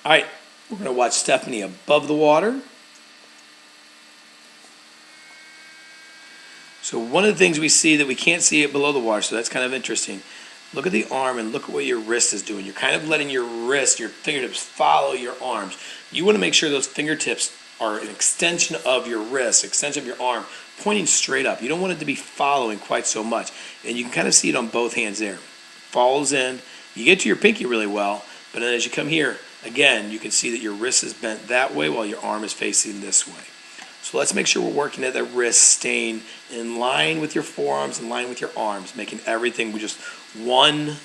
All right, we're going to watch Stephanie above the water. So one of the things we see that we can't see it below the water, so that's kind of interesting. Look at the arm and look at what your wrist is doing. You're kind of letting your wrist, your fingertips follow your arms. You want to make sure those fingertips are an extension of your wrist, extension of your arm, pointing straight up. You don't want it to be following quite so much. And you can kind of see it on both hands there. Follows in. You get to your pinky really well, but then as you come here, again, you can see that your wrist is bent that way while your arm is facing this way. So let's make sure we're working at that wrist, staying in line with your forearms, in line with your arms, making everything with just one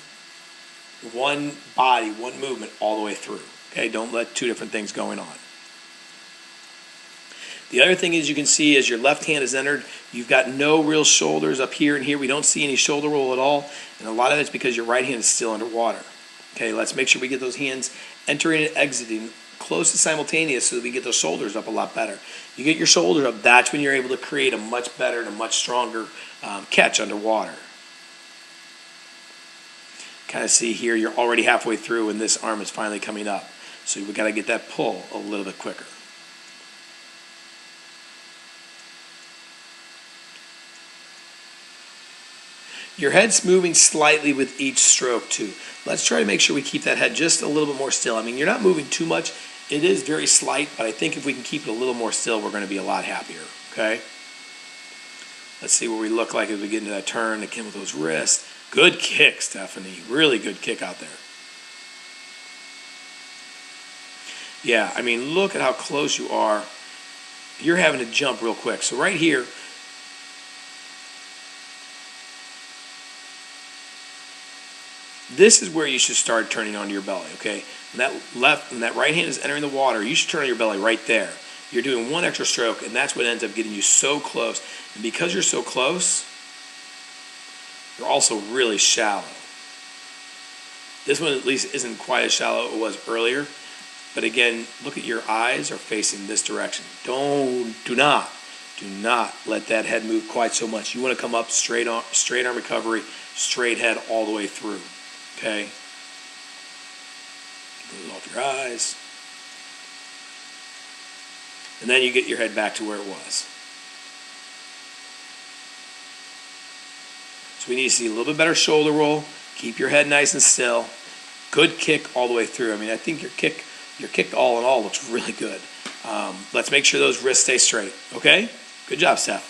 body, one movement all the way through. Okay, don't let two different things going on. The other thing is you can see as your left hand is entered, you've got no real shoulders up here and here. We don't see any shoulder roll at all, and a lot of it's because your right hand is still underwater. Okay, let's make sure we get those hands entering and exiting close to simultaneous so that we get those shoulders up a lot better. You get your shoulders up, that's when you're able to create a much better and a much stronger catch underwater. Kind of see here, you're already halfway through and this arm is finally coming up. So we've got to get that pull a little bit quicker. Your head's moving slightly with each stroke too. Let's try to make sure we keep that head just a little bit more still. I mean, you're not moving too much. It is very slight, but I think if we can keep it a little more still, we're going to be a lot happier, okay? Let's see what we look like as we get into that turn again with those wrists. Good kick, Stephanie. Really good kick out there. Yeah, I mean, look at how close you are. You're having to jump real quick. So right here, this is where you should start turning onto your belly, okay? When that right hand is entering the water, you should turn on your belly right there. You're doing one extra stroke, and that's what ends up getting you so close. And because you're so close, you're also really shallow. This one at least isn't quite as shallow as it was earlier. But again, look at your eyes are facing this direction. Do not let that head move quite so much. You want to come up straight arm recovery, straight head all the way through. Okay? Move off your eyes. And then you get your head back to where it was. So we need to see a little bit better shoulder roll. Keep your head nice and still. Good kick all the way through. I mean, I think your kick all in all looks really good. Let's make sure those wrists stay straight. Okay? Good job, Steph.